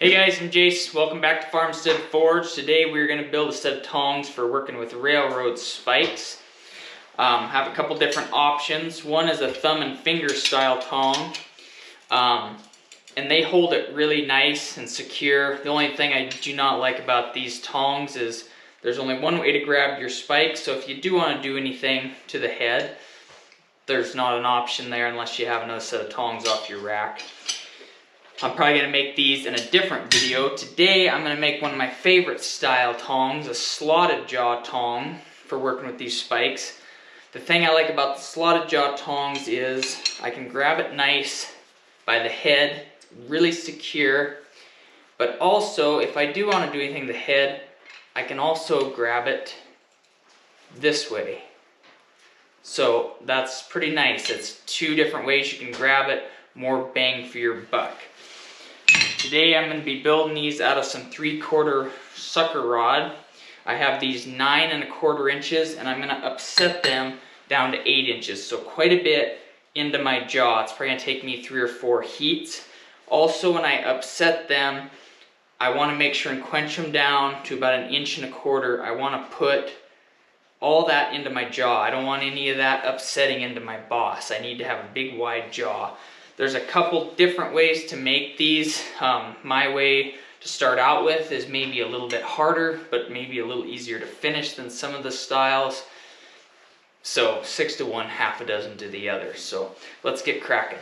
Hey guys, I'm Jayce. Welcome back to Farmstead Forge. Today we're going to build a set of tongs for working with railroad spikes. Have a couple different options. One is a thumb and finger style tong. And they hold it really nice and secure. The only thing I do not like about these tongs is there's only one way to grab your spike. So if you do want to do anything to the head, there's not an option there unless you have another set of tongs off your rack. I'm probably going to make these in a different video. Today I'm going to make one of my favorite style tongs, a slotted jaw tong for working with these spikes. The thing I like about the slotted jaw tongs is I can grab it nice by the head, it's really secure, but also if I do want to do anything to the head, I can also grab it this way. So that's pretty nice. It's two different ways you can grab it, more bang for your buck. Today I'm going to be building these out of some 3/4 sucker rod. I have these 9 1/4 inches and I'm going to upset them down to 8 inches. So quite a bit into my jaw. It's probably going to take me 3 or 4 heats. Also when I upset them, I want to make sure and quench them down to about 1 1/4 inches. I want to put all that into my jaw. I don't want any of that upsetting into my boss. I need to have a big wide jaw. There's a couple different ways to make these. My way to start out with is maybe a little bit harder, but maybe a little easier to finish than some of the styles. So 6 to 1, half a dozen to the other. So let's get cracking.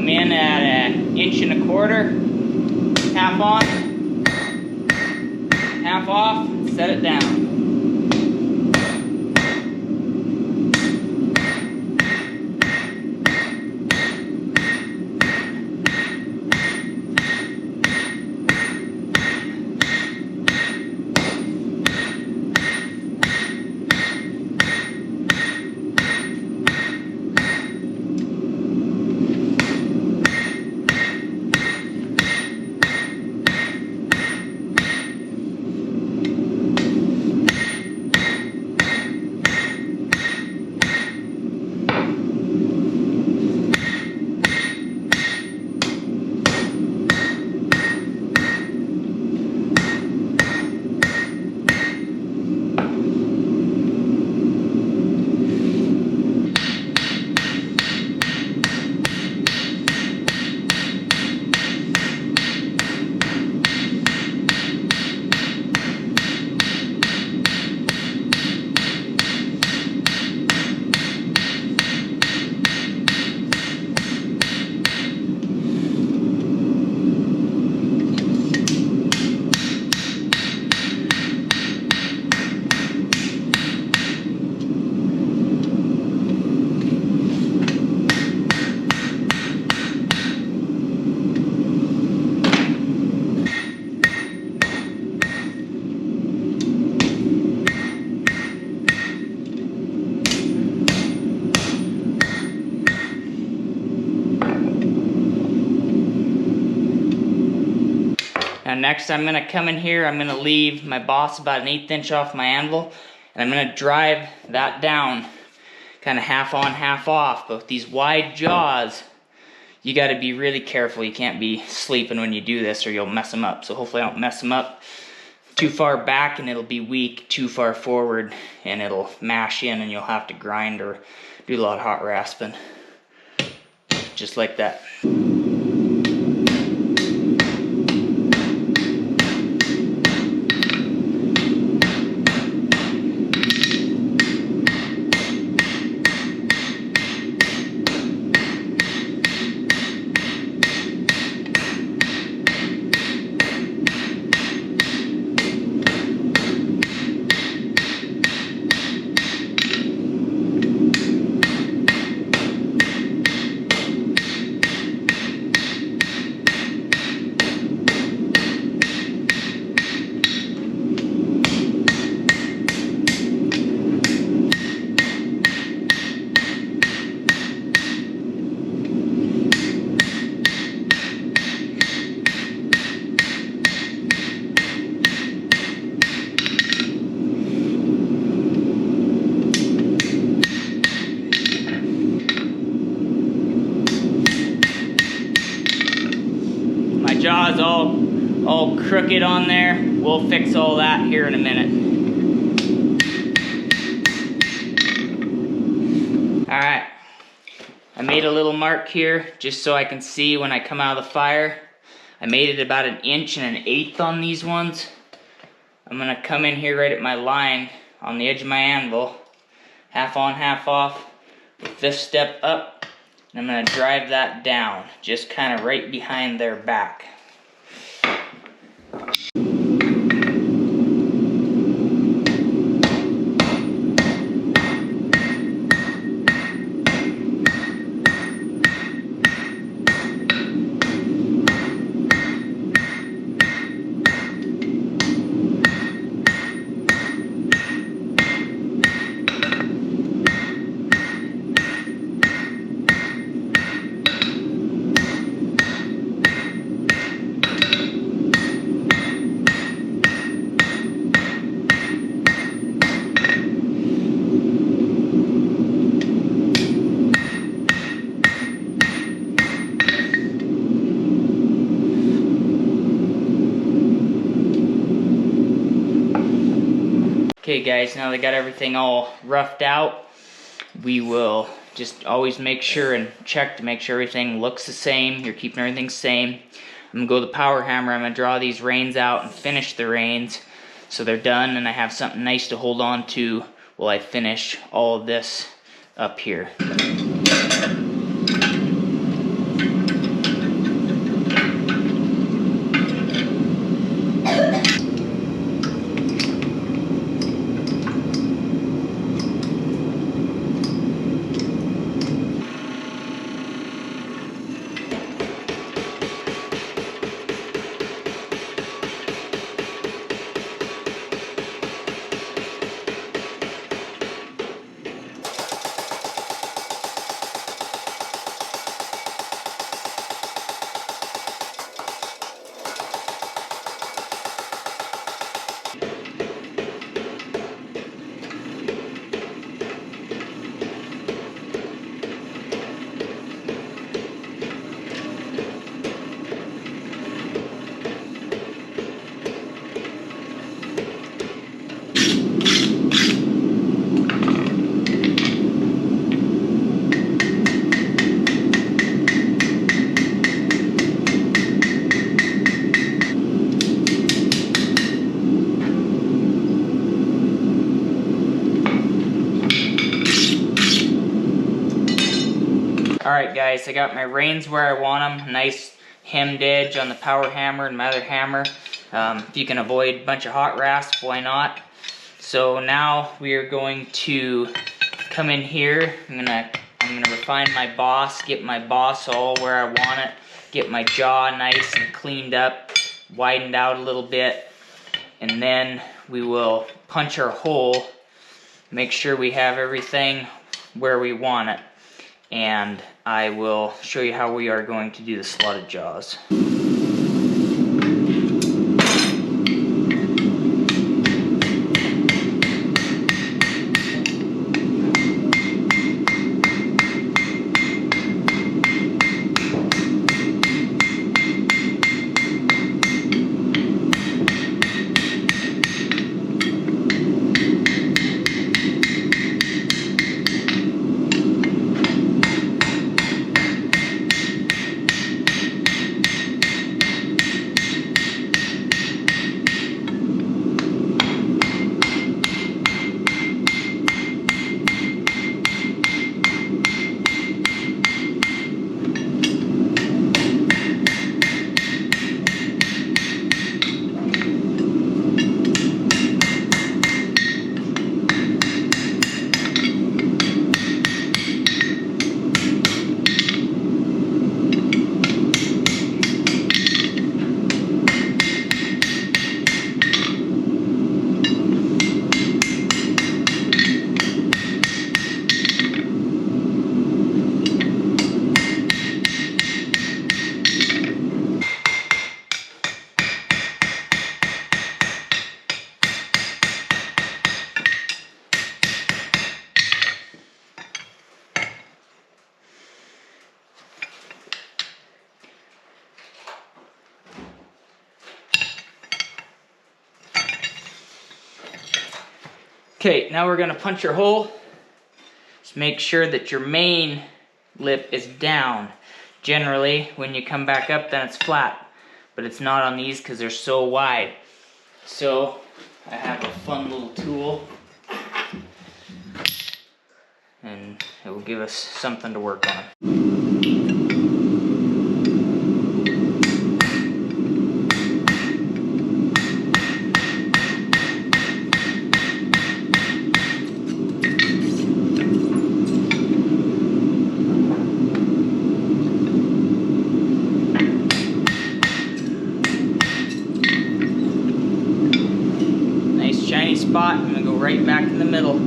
In at 1 1/4 inches, half on, half off, set it down. next I'm gonna come in here, I'm gonna leave my boss about an 1/8 inch off my anvil, and I'm gonna drive that down, kind of half on, half off. But with these wide jaws, you gotta be really careful. You can't be sleeping when you do this or you'll mess them up. So hopefully I don't mess them up too far back and it'll be weak, too far forward and it'll mash in and you'll have to grind or do a lot of hot rasping. Just like that. Jaw's all crooked on there. We'll fix all that here in a minute. Alright, I made a little mark here just so I can see when I come out of the fire. I made it about 1 1/8 inches on these ones. I'm gonna come in here right at my line on the edge of my anvil, half on, half off, with this step up, and I'm gonna drive that down, just kind of right behind their back. Okay guys, now they got everything all roughed out, we will just always make sure and check to make sure everything looks the same, you're keeping everything same. I'm going to go with the power hammer, I'm going to draw these reins out and finish the reins so they're done and I have something nice to hold on to while I finish all of this up here. Alright guys, I got my reins where I want them, nice hemmed edge on the power hammer and my other hammer. If you can avoid a bunch of hot rasp, why not? So now we are going to come in here, I'm gonna refine my boss, get my boss all where I want it, get my jaw nice and cleaned up, widened out a little bit, and then we will punch our hole, make sure we have everything where we want it, and I will show you how we are going to do the slotted jaws. Okay, now we're gonna punch your hole. Just make sure that your main lip is down. Generally, when you come back up, then it's flat, but it's not on these because they're so wide. So I have a fun little tool, and it will give us something to work on. Spot. I'm gonna go right back in the middle.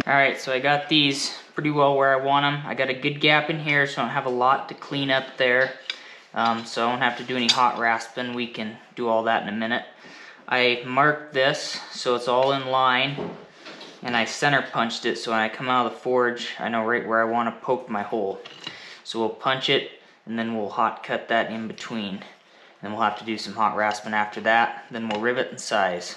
Alright, so I got these pretty well where I want them. I got a good gap in here, so I don't have a lot to clean up there. So I don't have to do any hot rasping. We can do all that in a minute. I marked this so it's all in line, and I center punched it so when I come out of the forge, I know right where I want to poke my hole. So we'll punch it, and then we'll hot cut that in between. And then we'll have to do some hot rasping after that. Then we'll rivet and size.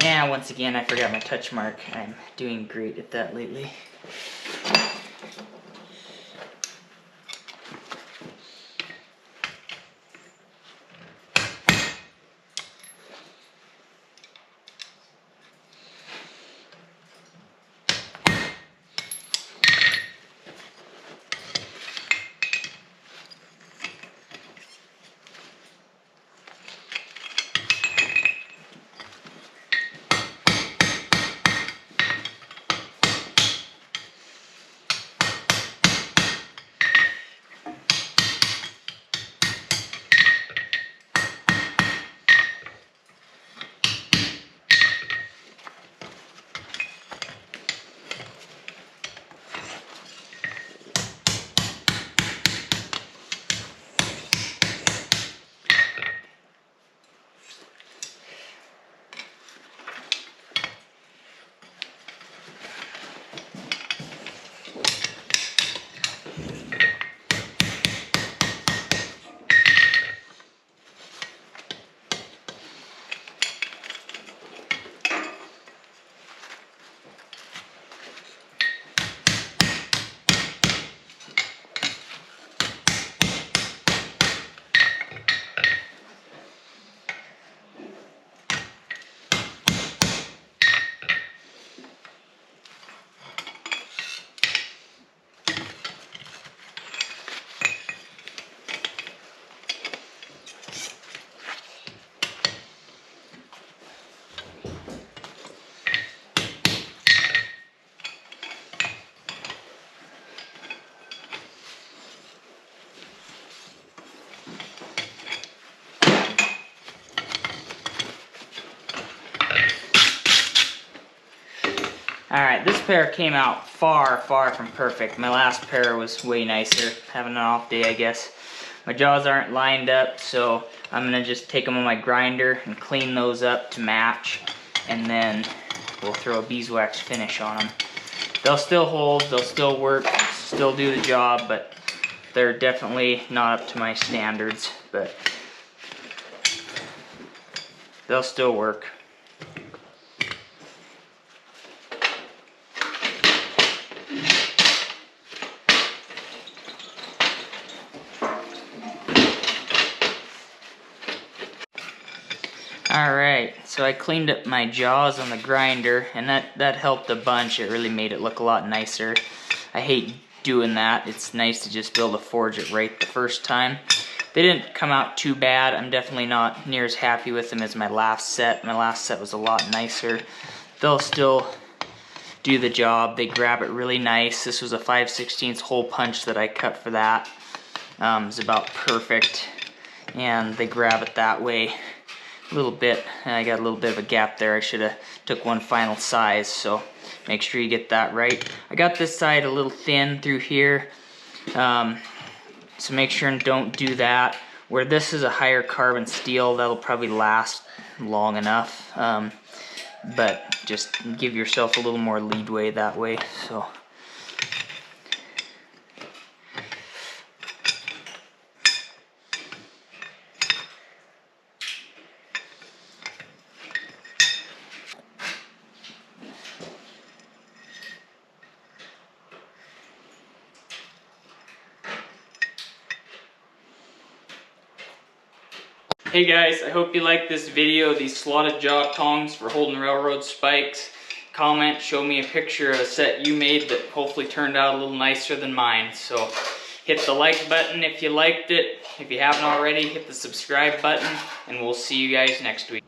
Yeah, once again, I forgot my touch mark. I'm doing great at that lately. Alright, this pair came out far, far from perfect. My last pair was way nicer. Having an off day, I guess. My jaws aren't lined up, so I'm going to just take them on my grinder and clean those up to match. And then we'll throw a beeswax finish on them. They'll still hold, they'll still work, still do the job, but they're definitely not up to my standards. But they'll still work. Alright, so I cleaned up my jaws on the grinder, and that helped a bunch. It really made it look a lot nicer. I hate doing that. It's nice to just be able to forge it right the first time. They didn't come out too bad. I'm definitely not near as happy with them as my last set. My last set was a lot nicer. They'll still do the job. They grab it really nice. This was a 5/16 hole punch that I cut for that. It's about perfect, and they grab it that way. A little bit, I got a little bit of a gap there. I should have took one final size, so make sure you get that right. I got this side a little thin through here, so make sure and don't do that. Where this is a higher carbon steel, that'll probably last long enough, but just give yourself a little more leadway that way. So hey guys, I hope you liked this video, these slotted jaw tongs for holding railroad spikes. Comment, show me a picture of a set you made that hopefully turned out a little nicer than mine. So hit the like button if you liked it. If you haven't already, hit the subscribe button, and we'll see you guys next week.